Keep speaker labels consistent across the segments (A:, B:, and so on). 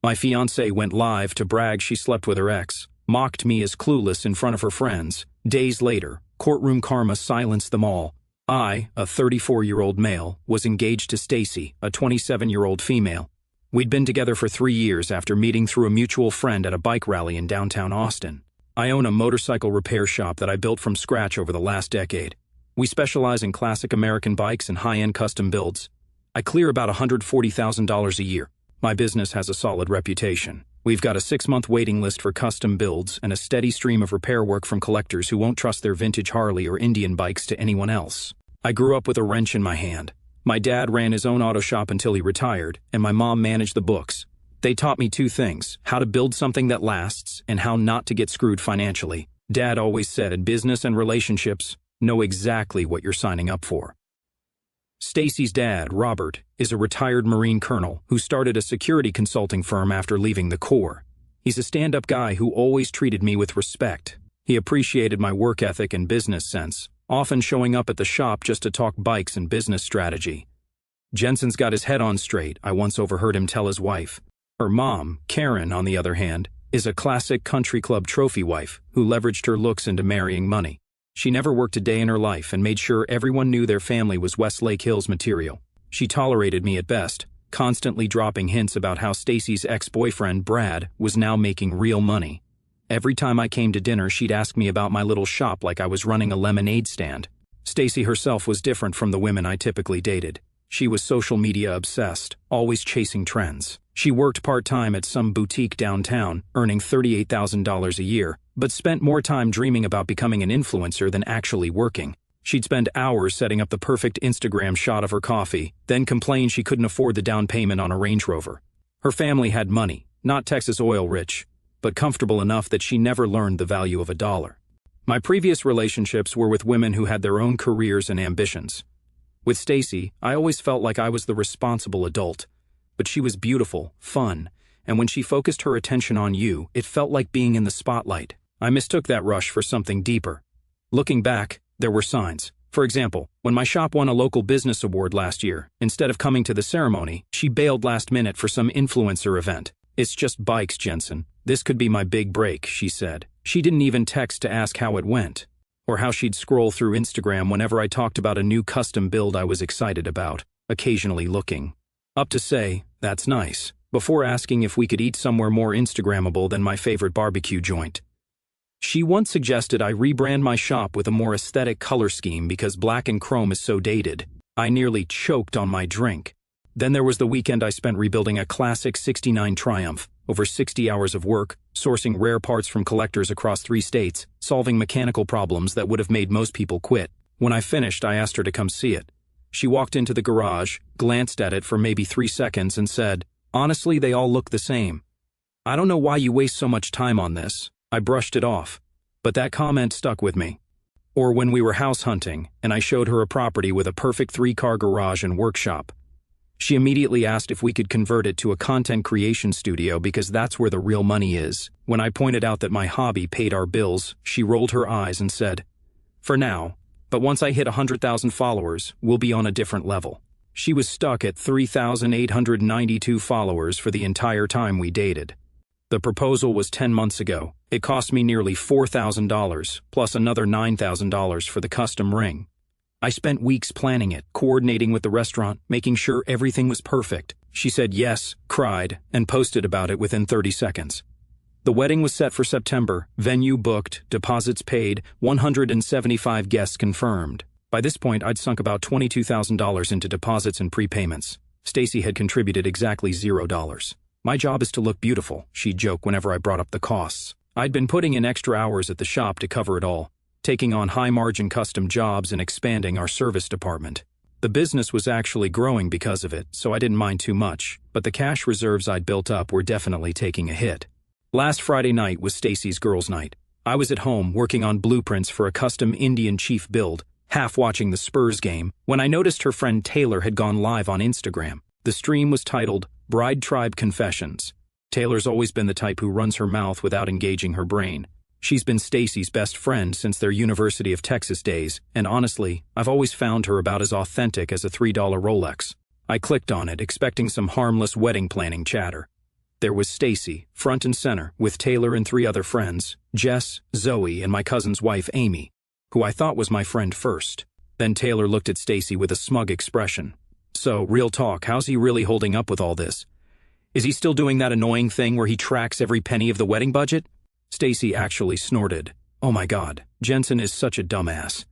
A: My fiancée went live to brag she slept with her ex, mocked me as clueless in front of her friends. Days later, courtroom karma silenced them all. I, a 34-year-old male, was engaged to Stacy, a 27-year-old female. We'd been together for 3 years after meeting through a mutual friend at a bike rally in downtown Austin. I own a motorcycle repair shop that I built from scratch over the last decade. We specialize in classic American bikes and high-end custom builds. I clear about $140,000 a year. My business has a solid reputation. We've got a 6-month waiting list for custom builds and a steady stream of repair work from collectors who won't trust their vintage Harley or Indian bikes to anyone else. I grew up with a wrench in my hand. My dad ran his own auto shop until he retired, and my mom managed the books. They taught me 2 things: how to build something that lasts and how not to get screwed financially. Dad always said in business and relationships, know exactly what you're signing up for. Stacy's dad, Robert, is a retired Marine colonel who started a security consulting firm after leaving the Corps. He's a stand-up guy who always treated me with respect. He appreciated my work ethic and business sense, often showing up at the shop just to talk bikes and business strategy. Jensen's got his head on straight, I once overheard him tell his wife. Her mom, Karen, on the other hand, is a classic country club trophy wife who leveraged her looks into marrying money. She never worked a day in her life and made sure everyone knew their family was Westlake Hills material. She tolerated me at best, constantly dropping hints about how Stacy's ex-boyfriend, Brad, was now making real money. Every time I came to dinner, she'd ask me about my little shop like I was running a lemonade stand. Stacy herself was different from the women I typically dated. She was social media obsessed, always chasing trends. She worked part-time at some boutique downtown, earning $38,000 a year, but spent more time dreaming about becoming an influencer than actually working. She'd spend hours setting up the perfect Instagram shot of her coffee, then complain she couldn't afford the down payment on a Range Rover. Her family had money, not Texas oil rich, but comfortable enough that she never learned the value of a dollar. My previous relationships were with women who had their own careers and ambitions. With Stacy, I always felt like I was the responsible adult. But she was beautiful, fun, and when she focused her attention on you, it felt like being in the spotlight. I mistook that rush for something deeper. Looking back, there were signs. For example, when my shop won a local business award last year, instead of coming to the ceremony, she bailed last minute for some influencer event. "It's just bikes, Jensen. This could be my big break," she said. She didn't even text to ask how it went, or how she'd scroll through Instagram whenever I talked about a new custom build I was excited about, occasionally looking up to say, "That's nice," before asking if we could eat somewhere more Instagrammable than my favorite barbecue joint. She once suggested I rebrand my shop with a more aesthetic color scheme because black and chrome is so dated. I nearly choked on my drink. Then there was the weekend I spent rebuilding a classic '69 Triumph, over 60 hours of work, sourcing rare parts from collectors across 3 states, solving mechanical problems that would have made most people quit. When I finished, I asked her to come see it. She walked into the garage, glanced at it for maybe 3 seconds and said, "Honestly, they all look the same. I don't know why you waste so much time on this." I brushed it off, but that comment stuck with me. Or when we were house hunting, and I showed her a property with a perfect 3-car garage and workshop. She immediately asked if we could convert it to a content creation studio because that's where the real money is. When I pointed out that my hobby paid our bills, she rolled her eyes and said, "For now, but once I hit 100,000 followers, we'll be on a different level." She was stuck at 3,892 followers for the entire time we dated. The proposal was 10 months ago. It cost me nearly $4,000, plus another $9,000 for the custom ring. I spent weeks planning it, coordinating with the restaurant, making sure everything was perfect. She said yes, cried, and posted about it within 30 seconds. The wedding was set for September, venue booked, deposits paid, 175 guests confirmed. By this point, I'd sunk about $22,000 into deposits and prepayments. Stacy had contributed exactly $0. "My job is to look beautiful," she'd joke whenever I brought up the costs. I'd been putting in extra hours at the shop to cover it all, taking on high-margin custom jobs and expanding our service department. The business was actually growing because of it, so I didn't mind too much, but the cash reserves I'd built up were definitely taking a hit. Last Friday night was Stacy's girls' night. I was at home working on blueprints for a custom Indian chief build, half watching the Spurs game, when I noticed her friend Taylor had gone live on Instagram. The stream was titled Bride Tribe Confessions. Taylor's always been the type who runs her mouth without engaging her brain. She's been Stacy's best friend since their University of Texas days, and honestly, I've always found her about as authentic as a $3 Rolex. I clicked on it, expecting some harmless wedding planning chatter. There was Stacy, front and center, with Taylor and 3 other friends, Jess, Zoe, and my cousin's wife, Amy, who I thought was my friend first. Then Taylor looked at Stacy with a smug expression. So, real talk, how's he really holding up with all this? Is he still doing that annoying thing where he tracks every penny of the wedding budget? Stacy actually snorted. Oh my God, Jensen is such a dumbass.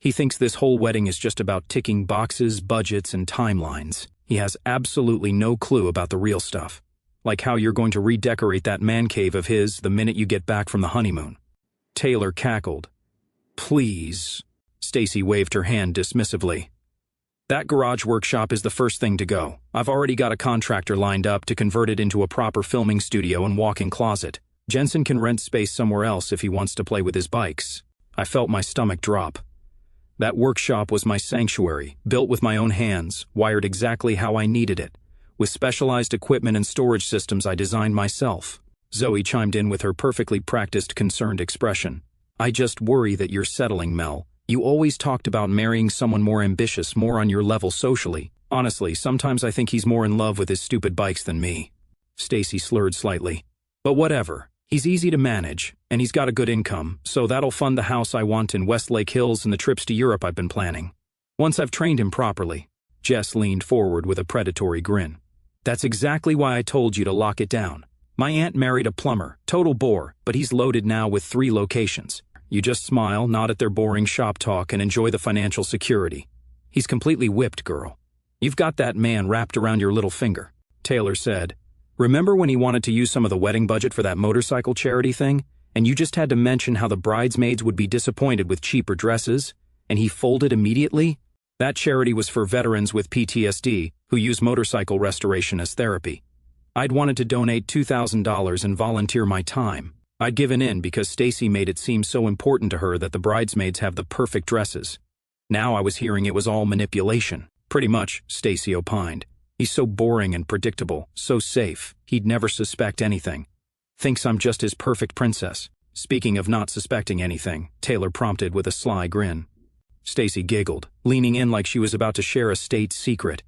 A: He thinks this whole wedding is just about ticking boxes, budgets, and timelines. He has absolutely no clue about the real stuff. Like how you're going to redecorate that man cave of his the minute you get back from the honeymoon. Taylor cackled. Please. Stacy waved her hand dismissively. That garage workshop is the first thing to go. I've already got a contractor lined up to convert it into a proper filming studio and walk-in closet. Jensen can rent space somewhere else if he wants to play with his bikes. I felt my stomach drop. That workshop was my sanctuary, built with my own hands, wired exactly how I needed it, with specialized equipment and storage systems I designed myself. Zoe chimed in with her perfectly practiced, concerned expression. I just worry that you're settling, Mel. You always talked about marrying someone more ambitious, more on your level socially. Honestly, sometimes I think he's more in love with his stupid bikes than me. Stacy slurred slightly. But whatever. He's easy to manage, and he's got a good income, so that'll fund the house I want in Westlake Hills and the trips to Europe I've been planning. Once I've trained him properly. Jess leaned forward with a predatory grin. That's exactly why I told you to lock it down. My aunt married a plumber, total bore, but he's loaded now with 3 locations. You just smile, nod at their boring shop talk, and enjoy the financial security. He's completely whipped, girl. You've got that man wrapped around your little finger. Taylor said, remember when he wanted to use some of the wedding budget for that motorcycle charity thing, and you just had to mention how the bridesmaids would be disappointed with cheaper dresses, and he folded immediately? That charity was for veterans with PTSD who use motorcycle restoration as therapy. I'd wanted to donate $2,000 and volunteer my time. I'd given in because Stacy made it seem so important to her that the bridesmaids have the perfect dresses. Now I was hearing it was all manipulation. Pretty much, Stacy opined. He's so boring and predictable, so safe, he'd never suspect anything. Thinks I'm just his perfect princess. Speaking of not suspecting anything, Taylor prompted with a sly grin. Stacy giggled, leaning in like she was about to share a state secret.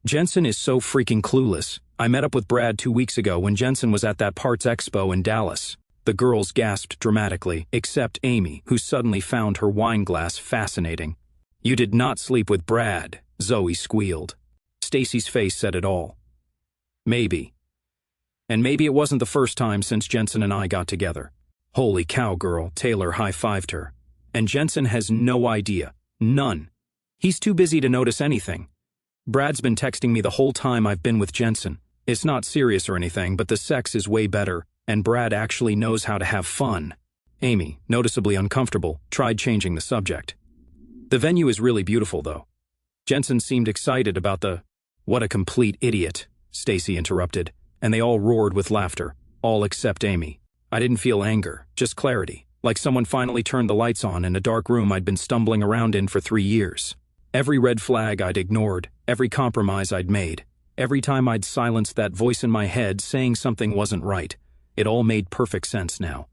A: Jensen is so freaking clueless. I met up with Brad 2 weeks ago when Jensen was at that parts expo in Dallas. The girls gasped dramatically, except Amy, who suddenly found her wine glass fascinating. You did not sleep with Brad, Zoe squealed. Stacy's face said it all. Maybe. And maybe it wasn't the first time since Jensen and I got together. Holy cow, girl, Taylor high-fived her. And Jensen has no idea. None. He's too busy to notice anything. Brad's been texting me the whole time I've been with Jensen. It's not serious or anything, but the sex is way better, and Brad actually knows how to have fun. Amy, noticeably uncomfortable, tried changing the subject. The venue is really beautiful, though. Jensen seemed excited about the... What a complete idiot, Stacy interrupted, and they all roared with laughter, all except Amy. I didn't feel anger, just clarity, like someone finally turned the lights on in a dark room I'd been stumbling around in for 3 years. Every red flag I'd ignored, every compromise I'd made, every time I'd silenced that voice in my head saying something wasn't right, it all made perfect sense now.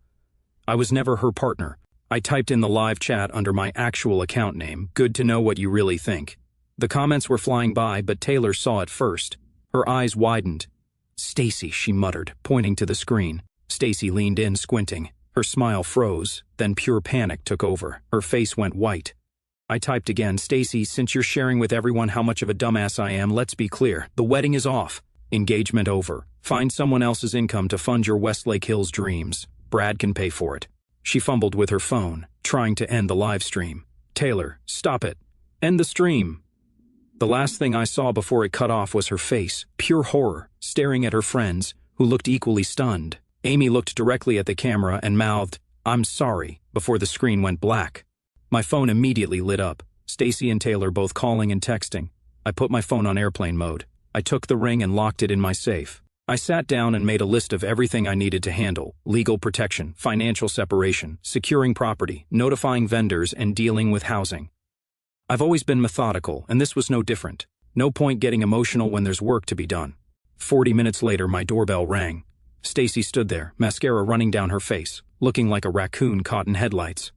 A: I was never her partner. I typed in the live chat under my actual account name, good to know what you really think. The comments were flying by, but Taylor saw it first. Her eyes widened. Stacy, she muttered, pointing to the screen. Stacy leaned in, squinting. Her smile froze, then pure panic took over. Her face went white. I typed again, Stacy, since you're sharing with everyone how much of a dumbass I am, let's be clear. The wedding is off. Engagement over. Find someone else's income to fund your Westlake Hills dreams. Brad can pay for it. She fumbled with her phone, trying to end the live stream. Taylor, stop it. End the stream. The last thing I saw before it cut off was her face, pure horror, staring at her friends, who looked equally stunned. Amy looked directly at the camera and mouthed, I'm sorry, before the screen went black. My phone immediately lit up, Stacy and Taylor both calling and texting. I put my phone on airplane mode. I took the ring and locked it in my safe. I sat down and made a list of everything I needed to handle: legal protection, financial separation, securing property, notifying vendors, and dealing with housing. I've always been methodical, and this was no different. No point getting emotional when there's work to be done. 40 minutes later, my doorbell rang. Stacy stood there, mascara running down her face, looking like a raccoon caught in headlights.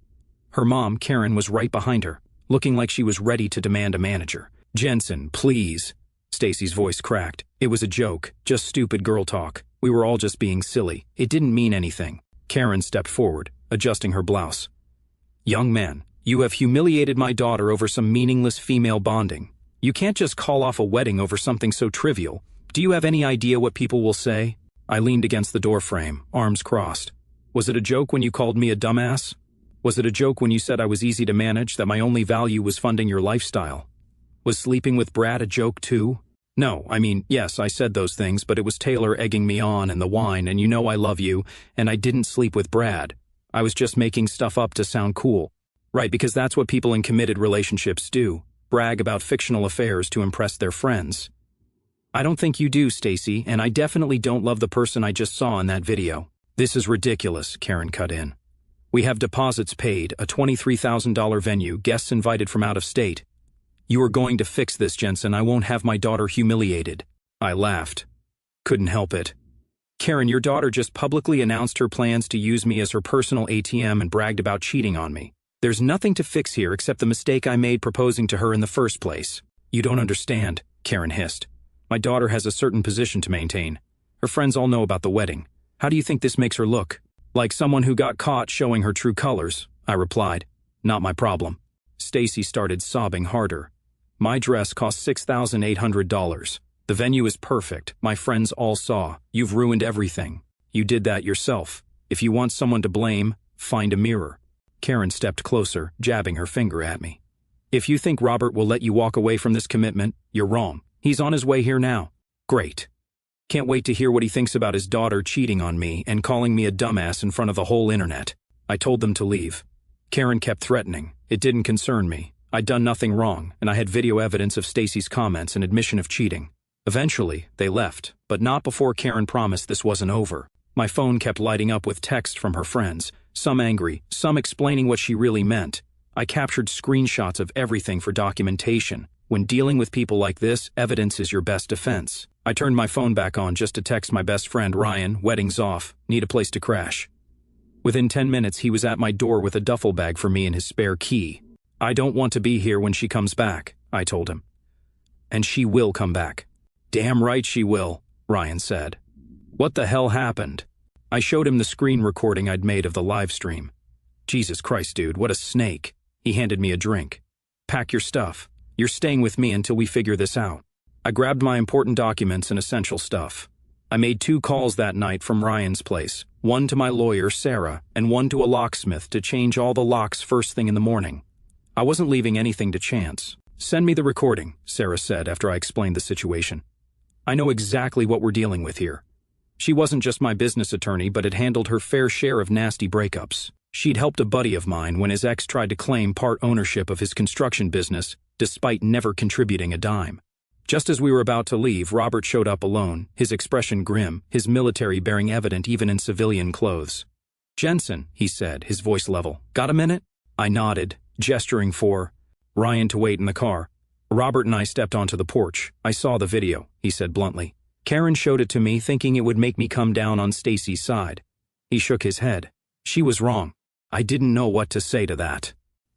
A: Her mom, Karen, was right behind her, looking like she was ready to demand a manager. Jensen, please. Stacy's voice cracked. It was a joke, just stupid girl talk. We were all just being silly. It didn't mean anything. Karen stepped forward, adjusting her blouse. Young man, you have humiliated my daughter over some meaningless female bonding. You can't just call off a wedding over something so trivial. Do you have any idea what people will say? I leaned against the doorframe, arms crossed. Was it a joke when you called me a dumbass? Was it a joke when you said I was easy to manage, that my only value was funding your lifestyle? Was sleeping with Brad a joke too? No, I mean, yes, I said those things, but it was Taylor egging me on and the wine, and you know I love you, and I didn't sleep with Brad. I was just making stuff up to sound cool. Right, because that's what people in committed relationships do. Brag about fictional affairs to impress their friends. I don't think you do, Stacy, and I definitely don't love the person I just saw in that video. This is ridiculous, Karen cut in. We have deposits paid, a $23,000 venue, guests invited from out of state. You are going to fix this, Jensen. I won't have my daughter humiliated. I laughed. Couldn't help it. Karen, your daughter just publicly announced her plans to use me as her personal ATM and bragged about cheating on me. There's nothing to fix here except the mistake I made proposing to her in the first place. You don't understand, Karen hissed. My daughter has a certain position to maintain. Her friends all know about the wedding. How do you think this makes her look? Like someone who got caught showing her true colors, I replied. Not my problem. Stacy started sobbing harder. My dress cost $6,800. The venue is perfect. My friends all saw. You've ruined everything. You did that yourself. If you want someone to blame, find a mirror. Karen stepped closer, jabbing her finger at me. If you think Robert will let you walk away from this commitment, you're wrong. He's on his way here now. Great. Can't wait to hear what he thinks about his daughter cheating on me and calling me a dumbass in front of the whole internet. I told them to leave. Karen kept threatening. It didn't concern me. I'd done nothing wrong, and I had video evidence of Stacy's comments and admission of cheating. Eventually, they left, but not before Karen promised this wasn't over. My phone kept lighting up with texts from her friends, some angry, some explaining what she really meant. I captured screenshots of everything for documentation. When dealing with people like this, evidence is your best defense. I turned my phone back on just to text my best friend Ryan, wedding's off, need a place to crash. Within 10 minutes, he was at my door with a duffel bag for me and his spare key. I don't want to be here when she comes back, I told him. And she will come back. Damn right she will, Ryan said. What the hell happened? I showed him the screen recording I'd made of the live stream. Jesus Christ, dude, what a snake. He handed me a drink. Pack your stuff. You're staying with me until we figure this out. I grabbed my important documents and essential stuff. I made 2 calls that night from Ryan's place, one to my lawyer, Sarah, and one to a locksmith to change all the locks first thing in the morning. I wasn't leaving anything to chance. Send me the recording, Sarah said after I explained the situation. I know exactly what we're dealing with here. She wasn't just my business attorney, but had handled her fair share of nasty breakups. She'd helped a buddy of mine when his ex tried to claim part ownership of his construction business, despite never contributing a dime. Just as we were about to leave, Robert showed up alone, his expression grim, his military bearing evident even in civilian clothes. Jensen, he said, his voice level. Got a minute? I nodded, gesturing for Ryan to wait in the car. Robert and I stepped onto the porch. I saw the video, he said bluntly. Karen showed it to me, thinking it would make me come down on Stacy's side. He shook his head. She was wrong. I didn't know what to say to that.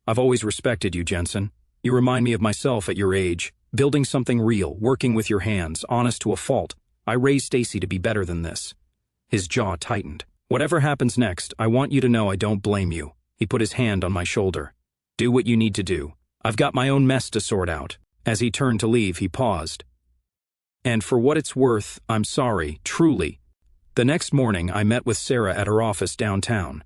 A: I've always respected you, Jensen. You remind me of myself at your age, building something real, working with your hands, honest to a fault. I raised Stacy to be better than this. His jaw tightened. Whatever happens next, I want you to know I don't blame you. He put his hand on my shoulder. Do what you need to do. I've got my own mess to sort out. As he turned to leave, he paused. And for what it's worth, I'm sorry, truly. The next morning, I met with Sarah at her office downtown.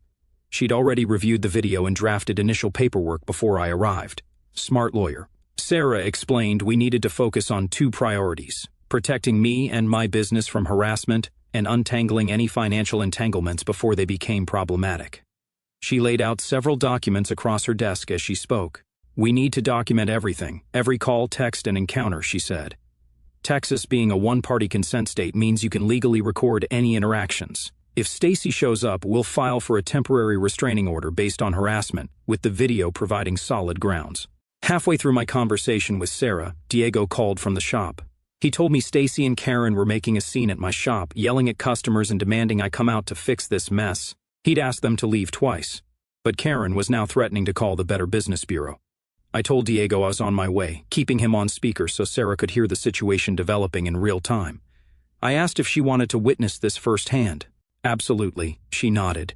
A: She'd already reviewed the video and drafted initial paperwork before I arrived. Smart lawyer. Sarah explained we needed to focus on 2 priorities: protecting me and my business from harassment and untangling any financial entanglements before they became problematic. She laid out several documents across her desk as she spoke. We need to document everything, every call, text, and encounter, she said. Texas being a one-party consent state means you can legally record any interactions. If Stacy shows up, we'll file for a temporary restraining order based on harassment, with the video providing solid grounds. Halfway through my conversation with Sarah, Diego called from the shop. He told me Stacy and Karen were making a scene at my shop, yelling at customers and demanding I come out to fix this mess. He'd asked them to leave twice, but Karen was now threatening to call the Better Business Bureau. I told Diego I was on my way, keeping him on speaker so Sarah could hear the situation developing in real time. I asked if she wanted to witness this firsthand. Absolutely, she nodded.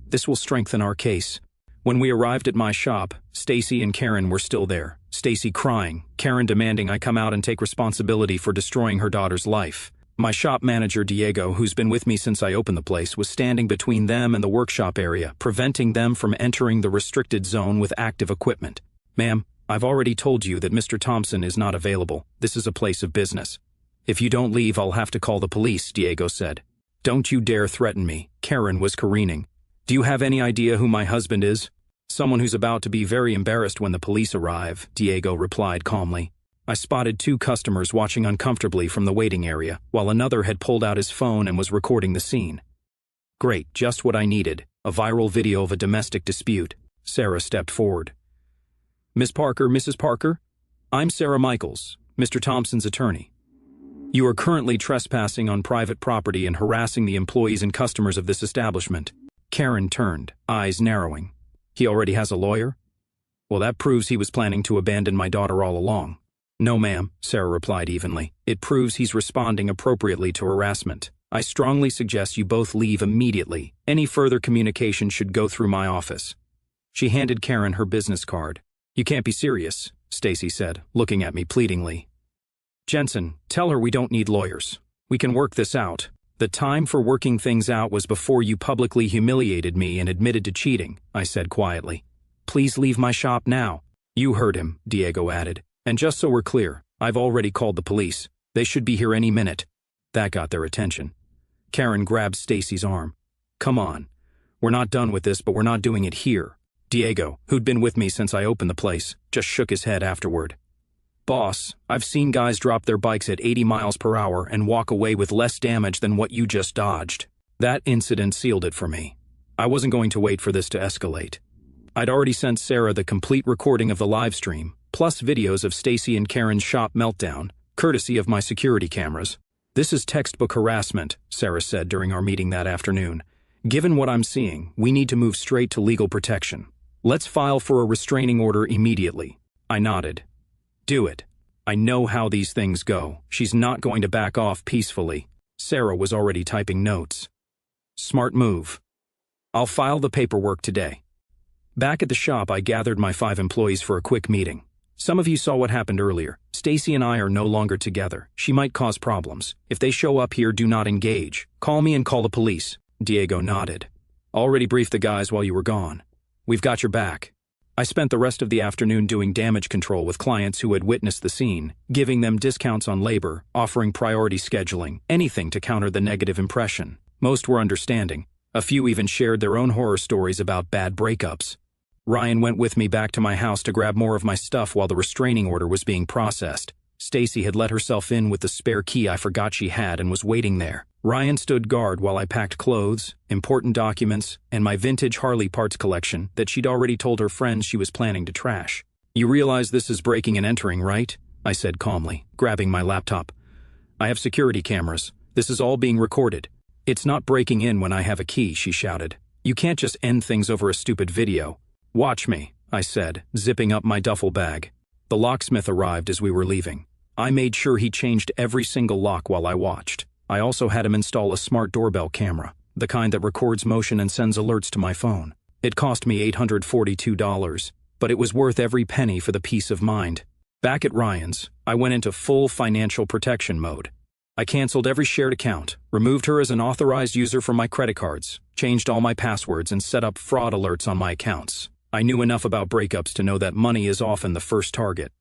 A: This will strengthen our case. When we arrived at my shop, Stacy and Karen were still there. Stacy crying, Karen demanding I come out and take responsibility for destroying her daughter's life. My shop manager, Diego, who's been with me since I opened the place, was standing between them and the workshop area, preventing them from entering the restricted zone with active equipment. Ma'am, I've already told you that Mr. Thompson is not available. This is a place of business. If you don't leave, I'll have to call the police, Diego said. Don't you dare threaten me, Karen was careening. Do you have any idea who my husband is? Someone who's about to be very embarrassed when the police arrive, Diego replied calmly. I spotted 2 customers watching uncomfortably from the waiting area, while another had pulled out his phone and was recording the scene. Great, just what I needed, a viral video of a domestic dispute. Sarah stepped forward. Miss Parker, Mrs. Parker? I'm Sarah Michaels, Mr. Thompson's attorney. You are currently trespassing on private property and harassing the employees and customers of this establishment. Karen turned, eyes narrowing. He already has a lawyer? Well, that proves he was planning to abandon my daughter all along. No, ma'am, Sarah replied evenly. It proves he's responding appropriately to harassment. I strongly suggest you both leave immediately. Any further communication should go through my office. She handed Karen her business card. You can't be serious, Stacy said, looking at me pleadingly. Jensen, tell her we don't need lawyers. We can work this out. The time for working things out was before you publicly humiliated me and admitted to cheating, I said quietly. Please leave my shop now. You heard him, Diego added. And just so we're clear, I've already called the police. They should be here any minute. That got their attention. Karen grabbed Stacy's arm. Come on. We're not done with this, but we're not doing it here. Diego, who'd been with me since I opened the place, just shook his head afterward. Boss, I've seen guys drop their bikes at 80 miles per hour and walk away with less damage than what you just dodged. That incident sealed it for me. I wasn't going to wait for this to escalate. I'd already sent Sarah the complete recording of the live stream, plus videos of Stacy and Karen's shop meltdown, courtesy of my security cameras. This is textbook harassment, Sarah said during our meeting that afternoon. Given what I'm seeing, we need to move straight to legal protection. Let's file for a restraining order immediately. I nodded. Do it. I know how these things go. She's not going to back off peacefully. Sarah was already typing notes. Smart move. I'll file the paperwork today. Back at the shop, I gathered my 5 employees for a quick meeting. Some of you saw what happened earlier. Stacy and I are no longer together. She might cause problems. If they show up here, do not engage. Call me and call the police. Diego nodded. Already briefed the guys while you were gone. We've got your back. I spent the rest of the afternoon doing damage control with clients who had witnessed the scene, giving them discounts on labor, offering priority scheduling, anything to counter the negative impression. Most were understanding. A few even shared their own horror stories about bad breakups. Ryan went with me back to my house to grab more of my stuff while the restraining order was being processed. Stacy had let herself in with the spare key I forgot she had and was waiting there. Ryan stood guard while I packed clothes, important documents, and my vintage Harley parts collection that she'd already told her friends she was planning to trash. You realize this is breaking and entering, right? I said calmly, grabbing my laptop. I have security cameras. This is all being recorded. It's not breaking in when I have a key, she shouted. You can't just end things over a stupid video. Watch me, I said, zipping up my duffel bag. The locksmith arrived as we were leaving. I made sure he changed every single lock while I watched. I also had him install a smart doorbell camera, the kind that records motion and sends alerts to my phone. It cost me $842, but it was worth every penny for the peace of mind. Back at Ryan's, I went into full financial protection mode. I canceled every shared account, removed her as an authorized user from my credit cards, changed all my passwords, and set up fraud alerts on my accounts. I knew enough about breakups to know that money is often the first target.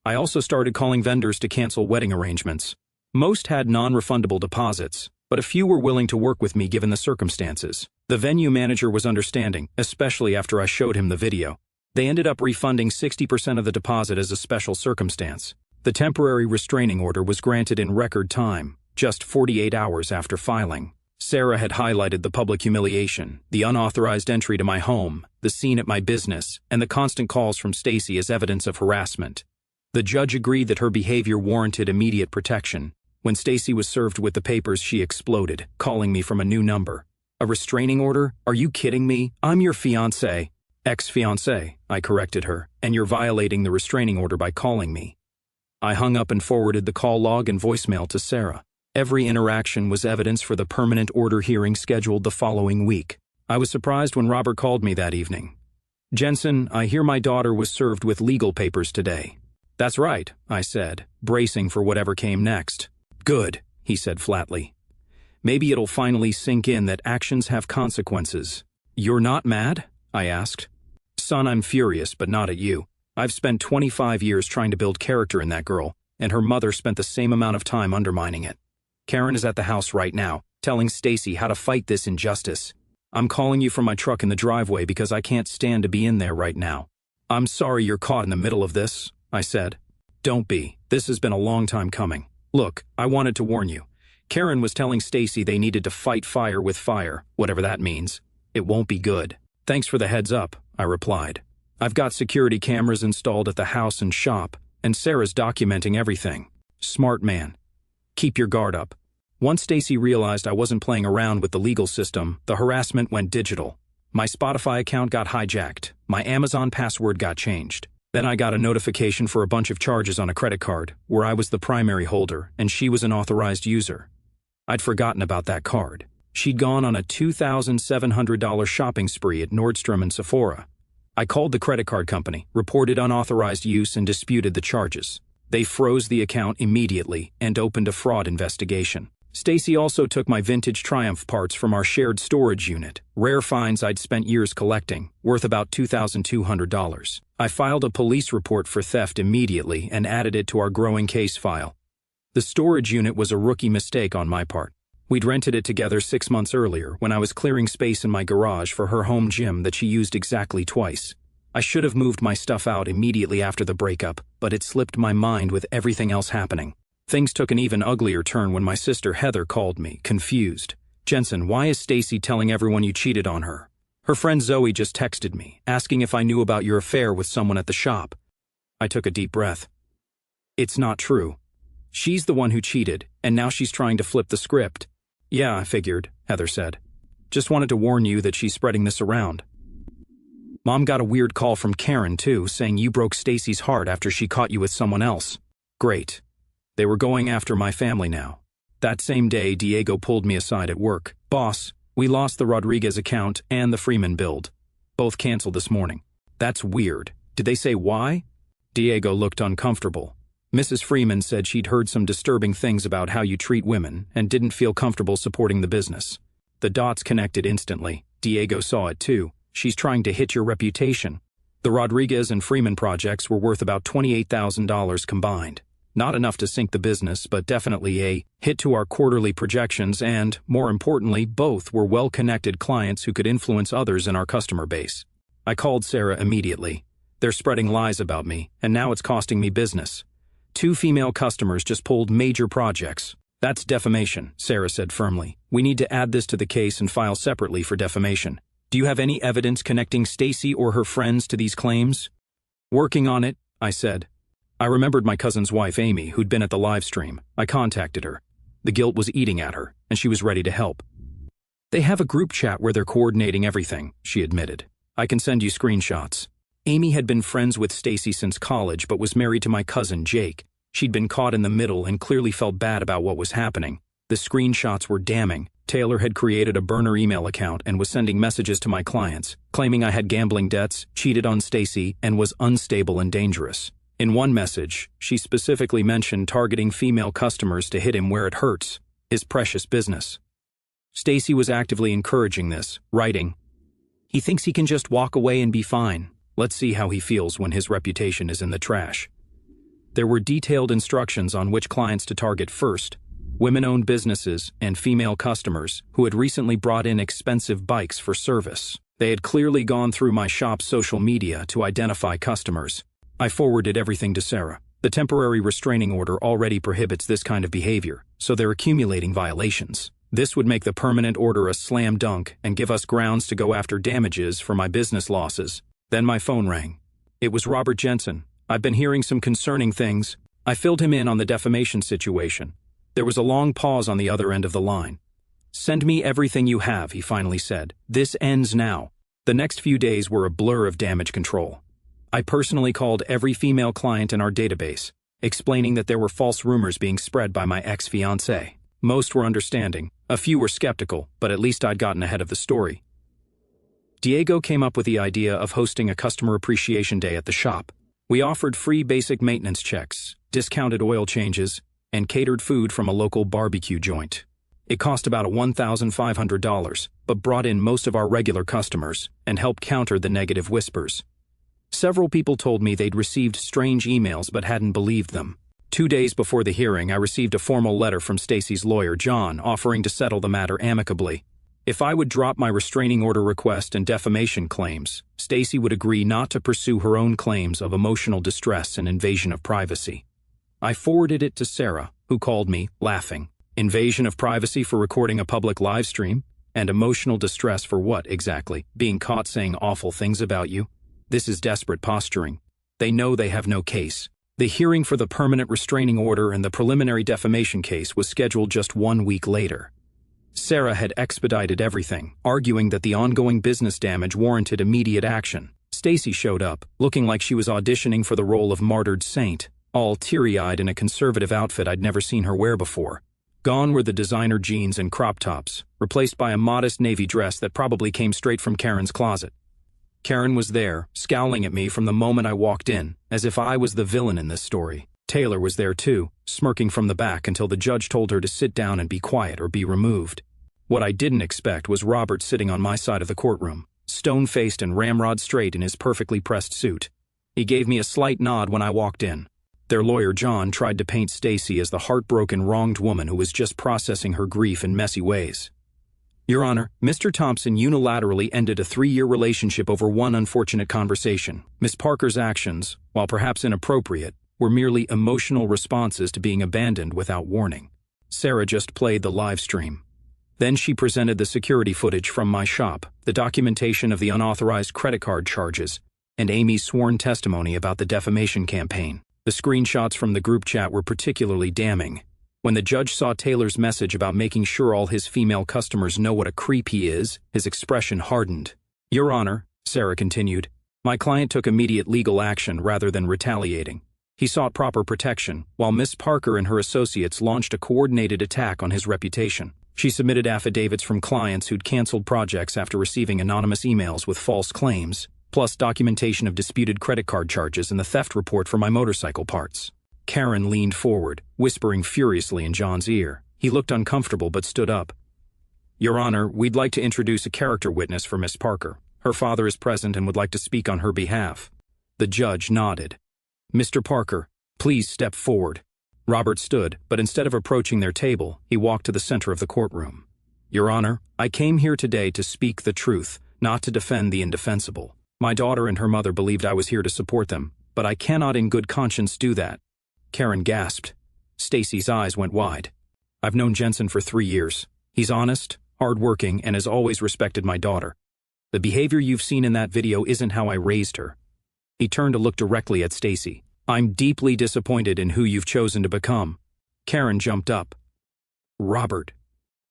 A: I also started calling vendors to cancel wedding arrangements. Most had non-refundable deposits, but a few were willing to work with me given the circumstances. The venue manager was understanding, especially after I showed him the video. They ended up refunding 60% of the deposit as a special circumstance. The temporary restraining order was granted in record time, just 48 hours after filing. Sarah had highlighted the public humiliation, the unauthorized entry to my home, the scene at my business, and the constant calls from Stacy as evidence of harassment. The judge agreed that her behavior warranted immediate protection. When Stacy was served with the papers, she exploded, calling me from a new number. A restraining order? Are you kidding me? I'm your fiancé. Ex-fiancée, I corrected her, and you're violating the restraining order by calling me. I hung up and forwarded the call log and voicemail to Sarah. Every interaction was evidence for the permanent order hearing scheduled the following week. I was surprised when Robert called me that evening. "Jensen, I hear my daughter was served with legal papers today." "That's right," I said, bracing for whatever came next. "Good," he said flatly. "Maybe it'll finally sink in that actions have consequences." "You're not mad?" I asked. "Son, I'm furious, but not at you. I've spent 25 years trying to build character in that girl, and her mother spent the same amount of time undermining it. Karen is at the house right now, telling Stacy how to fight this injustice. I'm calling you from my truck in the driveway because I can't stand to be in there right now." "I'm sorry you're caught in the middle of this," I said. "Don't be. This has been a long time coming. Look, I wanted to warn you. Karen was telling Stacy they needed to fight fire with fire, whatever that means. It won't be good." "Thanks for the heads up," I replied. "I've got security cameras installed at the house and shop, and Sarah's documenting everything." "Smart man. Keep your guard up." Once Stacy realized I wasn't playing around with the legal system, the harassment went digital. My Spotify account got hijacked. My Amazon password got changed. Then I got a notification for a bunch of charges on a credit card, where I was the primary holder and she was an authorized user. I'd forgotten about that card. She'd gone on a $2,700 shopping spree at Nordstrom and Sephora. I called the credit card company, reported unauthorized use, and disputed the charges. They froze the account immediately and opened a fraud investigation. Stacy also took my vintage Triumph parts from our shared storage unit, rare finds I'd spent years collecting, worth about $2,200. I filed a police report for theft immediately and added it to our growing case file. The storage unit was a rookie mistake on my part. We'd rented it together 6 months earlier when I was clearing space in my garage for her home gym that she used exactly twice. I should have moved my stuff out immediately after the breakup, but it slipped my mind with everything else happening. Things took an even uglier turn when my sister Heather called me, confused. "Jensen, why is Stacy telling everyone you cheated on her? Her friend Zoe just texted me, asking if I knew about your affair with someone at the shop." I took a deep breath. "It's not true. She's the one who cheated, and now she's trying to flip the script." "Yeah, I figured," Heather said. "Just wanted to warn you that she's spreading this around." "Mom got a weird call from Karen, too, saying you broke Stacy's heart after she caught you with someone else." "Great. They were going after my family now." That same day, Diego pulled me aside at work. "Boss, we lost the Rodriguez account and the Freeman build. Both canceled this morning." "That's weird. Did they say why?" Diego looked uncomfortable. "Mrs. Freeman said she'd heard some disturbing things about how you treat women and didn't feel comfortable supporting the business." The dots connected instantly. Diego saw it too. "She's trying to hit your reputation." The Rodriguez and Freeman projects were worth about $28,000 combined. Not enough to sink the business, but definitely a hit to our quarterly projections and, more importantly, both were well-connected clients who could influence others in our customer base. I called Sarah immediately. "They're spreading lies about me, and now it's costing me business. 2 female customers just pulled major projects." "That's defamation," Sarah said firmly. "We need to add this to the case and file separately for defamation. Do you have any evidence connecting Stacy or her friends to these claims?" "Working on it," I said. I remembered my cousin's wife, Amy, who'd been at the live stream. I contacted her. The guilt was eating at her, and she was ready to help. "They have a group chat where they're coordinating everything," she admitted. "I can send you screenshots." Amy had been friends with Stacy since college but was married to my cousin, Jake. She'd been caught in the middle and clearly felt bad about what was happening. The screenshots were damning. Taylor had created a burner email account and was sending messages to my clients, claiming I had gambling debts, cheated on Stacy, and was unstable and dangerous. In one message, she specifically mentioned targeting female customers to hit him where it hurts, his precious business. Stacy was actively encouraging this, writing, "He thinks he can just walk away and be fine. Let's see how he feels when his reputation is in the trash." There were detailed instructions on which clients to target first: women-owned businesses and female customers who had recently brought in expensive bikes for service. They had clearly gone through my shop's social media to identify customers. I forwarded everything to Sarah. The temporary restraining order already prohibits this kind of behavior, so they're accumulating violations. This would make the permanent order a slam dunk and give us grounds to go after damages for my business losses. Then my phone rang. It was Robert Jensen. "I've been hearing some concerning things." I filled him in on the defamation situation. There was a long pause on the other end of the line. "Send me everything you have," he finally said. "This ends now." The next few days were a blur of damage control. I personally called every female client in our database, explaining that there were false rumors being spread by my ex-fiancée. Most were understanding, a few were skeptical, but at least I'd gotten ahead of the story. Diego came up with the idea of hosting a customer appreciation day at the shop. We offered free basic maintenance checks, discounted oil changes, and catered food from a local barbecue joint. It cost about $1,500, but brought in most of our regular customers and helped counter the negative whispers. Several people told me they'd received strange emails but hadn't believed them. 2 days before the hearing, I received a formal letter from Stacy's lawyer, John, offering to settle the matter amicably. If I would drop my restraining order request and defamation claims, Stacy would agree not to pursue her own claims of emotional distress and invasion of privacy. I forwarded it to Sarah, who called me, laughing. Invasion of privacy for recording a public live stream? And emotional distress for what, exactly? Being caught saying awful things about you? This is desperate posturing. They know they have no case. The hearing for the permanent restraining order and the preliminary defamation case was scheduled just 1 week later. Sarah had expedited everything, arguing that the ongoing business damage warranted immediate action. Stacy showed up, looking like she was auditioning for the role of martyred saint, all teary-eyed in a conservative outfit I'd never seen her wear before. Gone were the designer jeans and crop tops, replaced by a modest navy dress that probably came straight from Karen's closet. Karen was there, scowling at me from the moment I walked in, as if I was the villain in this story. Taylor was there too, smirking from the back until the judge told her to sit down and be quiet or be removed. What I didn't expect was Robert sitting on my side of the courtroom, stone-faced and ramrod straight in his perfectly pressed suit. He gave me a slight nod when I walked in. Their lawyer, John, tried to paint Stacy as the heartbroken, wronged woman who was just processing her grief in messy ways. Your Honor, Mr. Thompson unilaterally ended a 3-year relationship over one unfortunate conversation. Miss Parker's actions, while perhaps inappropriate, were merely emotional responses to being abandoned without warning. Sarah just played the live stream. Then she presented the security footage from my shop, the documentation of the unauthorized credit card charges, and Amy's sworn testimony about the defamation campaign. The screenshots from the group chat were particularly damning. When the judge saw Taylor's message about making sure all his female customers know what a creep he is, his expression hardened. Your Honor, Sarah continued, my client took immediate legal action rather than retaliating. He sought proper protection, while Miss Parker and her associates launched a coordinated attack on his reputation. She submitted affidavits from clients who'd canceled projects after receiving anonymous emails with false claims, plus documentation of disputed credit card charges and the theft report for my motorcycle parts. Karen leaned forward, whispering furiously in John's ear. He looked uncomfortable but stood up. Your Honor, we'd like to introduce a character witness for Miss Parker. Her father is present and would like to speak on her behalf. The judge nodded. Mr. Parker, please step forward. Robert stood, but instead of approaching their table, he walked to the center of the courtroom. Your Honor, I came here today to speak the truth, not to defend the indefensible. My daughter and her mother believed I was here to support them, but I cannot in good conscience do that. Karen gasped. Stacy's eyes went wide. I've known Jensen for 3 years. He's honest, hardworking, and has always respected my daughter. The behavior you've seen in that video isn't how I raised her. He turned to look directly at Stacy. I'm deeply disappointed in who you've chosen to become. Karen jumped up. Robert,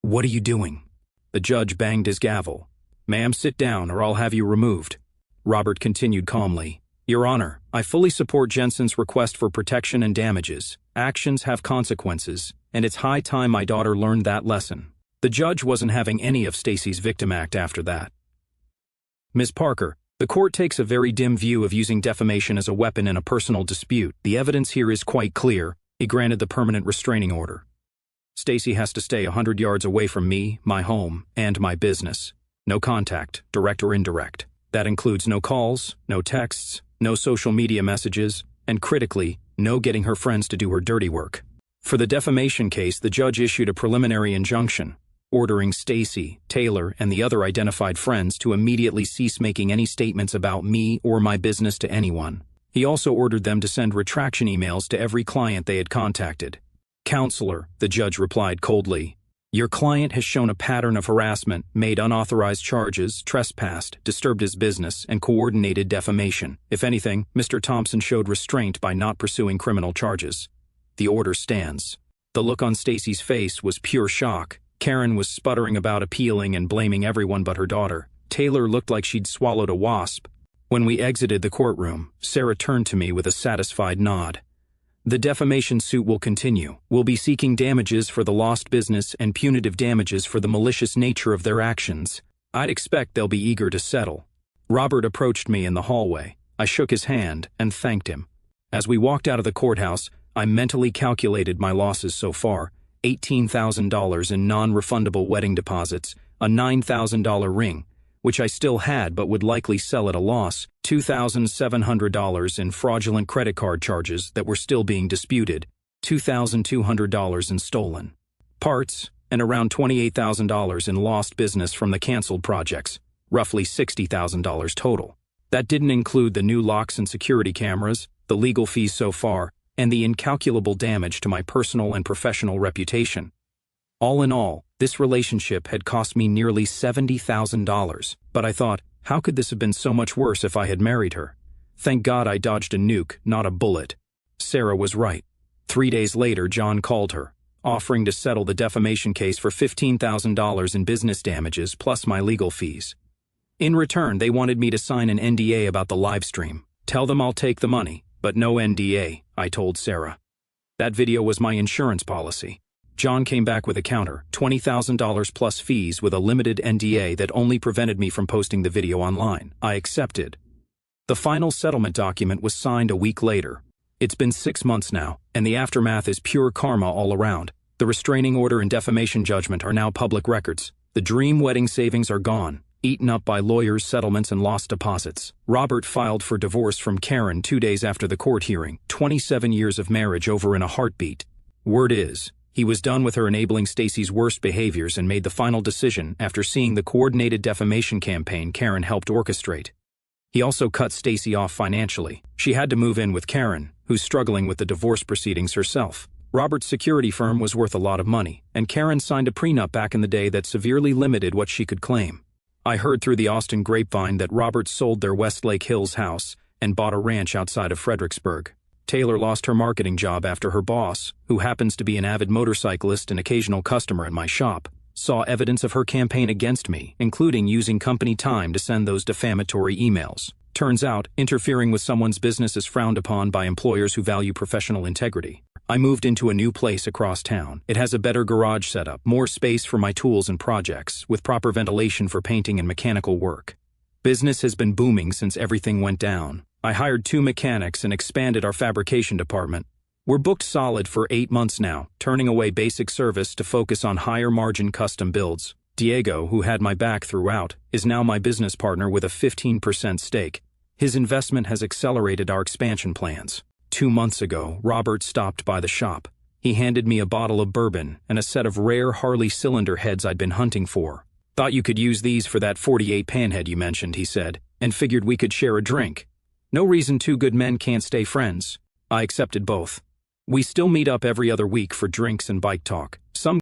A: what are you doing? The judge banged his gavel. Ma'am, sit down or I'll have you removed. Robert continued calmly. Your Honor, I fully support Jensen's request for protection and damages. Actions have consequences, and it's high time my daughter learned that lesson. The judge wasn't having any of Stacy's victim act after that. Ms. Parker, the court takes a very dim view of using defamation as a weapon in a personal dispute. The evidence here is quite clear. He granted the permanent restraining order. Stacy has to stay 100 yards away from me, my home, and my business. No contact, direct or indirect. That includes no calls, no texts, no social media messages, and critically, no getting her friends to do her dirty work. For the defamation case, the judge issued a preliminary injunction, ordering Stacy, Taylor, and the other identified friends to immediately cease making any statements about me or my business to anyone. He also ordered them to send retraction emails to every client they had contacted. Counselor, the judge replied coldly, your client has shown a pattern of harassment, made unauthorized charges, trespassed, disturbed his business, and coordinated defamation. If anything, Mr. Thompson showed restraint by not pursuing criminal charges. The order stands. The look on Stacy's face was pure shock. Karen was sputtering about appealing and blaming everyone but her daughter. Taylor looked like she'd swallowed a wasp. When we exited the courtroom, Sarah turned to me with a satisfied nod. The defamation suit will continue. We'll be seeking damages for the lost business and punitive damages for the malicious nature of their actions. I'd expect they'll be eager to settle. Robert approached me in the hallway. I shook his hand and thanked him. As we walked out of the courthouse, I mentally calculated my losses so far: $18,000 in non-refundable wedding deposits, a $9,000 ring, which I still had but would likely sell at a loss, $2,700 in fraudulent credit card charges that were still being disputed, $2,200 in stolen parts, and around $28,000 in lost business from the canceled projects, roughly $60,000 total. That didn't include the new locks and security cameras, the legal fees so far, and the incalculable damage to my personal and professional reputation. All in all, this relationship had cost me nearly $70,000, but I thought, how could this have been so much worse if I had married her? Thank God I dodged a nuke, not a bullet. Sarah was right. 3 days later, John called her, offering to settle the defamation case for $15,000 in business damages plus my legal fees. In return, they wanted me to sign an NDA about the live stream. Tell them I'll take the money, but no NDA, I told Sarah. That video was my insurance policy. John came back with a counter, $20,000 plus fees with a limited NDA that only prevented me from posting the video online. I accepted. The final settlement document was signed a week later. It's been 6 months now, and the aftermath is pure karma all around. The restraining order and defamation judgment are now public records. The dream wedding savings are gone, eaten up by lawyers, settlements, and lost deposits. Robert filed for divorce from Karen 2 days after the court hearing, 27 years of marriage over in a heartbeat. Word is, he was done with her enabling Stacy's worst behaviors and made the final decision after seeing the coordinated defamation campaign Karen helped orchestrate. He also cut Stacy off financially. She had to move in with Karen, who's struggling with the divorce proceedings herself. Robert's security firm was worth a lot of money, and Karen signed a prenup back in the day that severely limited what she could claim. I heard through the Austin grapevine that Robert sold their Westlake Hills house and bought a ranch outside of Fredericksburg. Taylor lost her marketing job after her boss, who happens to be an avid motorcyclist and occasional customer in my shop, saw evidence of her campaign against me, including using company time to send those defamatory emails. Turns out, interfering with someone's business is frowned upon by employers who value professional integrity. I moved into a new place across town. It has a better garage setup, more space for my tools and projects, with proper ventilation for painting and mechanical work. Business has been booming since everything went down. I hired 2 mechanics and expanded our fabrication department. We're booked solid for 8 months now, turning away basic service to focus on higher-margin custom builds. Diego, who had my back throughout, is now my business partner with a 15% stake. His investment has accelerated our expansion plans. 2 months ago, Robert stopped by the shop. He handed me a bottle of bourbon and a set of rare Harley cylinder heads I'd been hunting for. "Thought you could use these for that .48 panhead you mentioned," he said, "and figured we could share a drink. No reason 2 good men can't stay friends." I accepted both. We still meet up every other week for drinks and bike talk.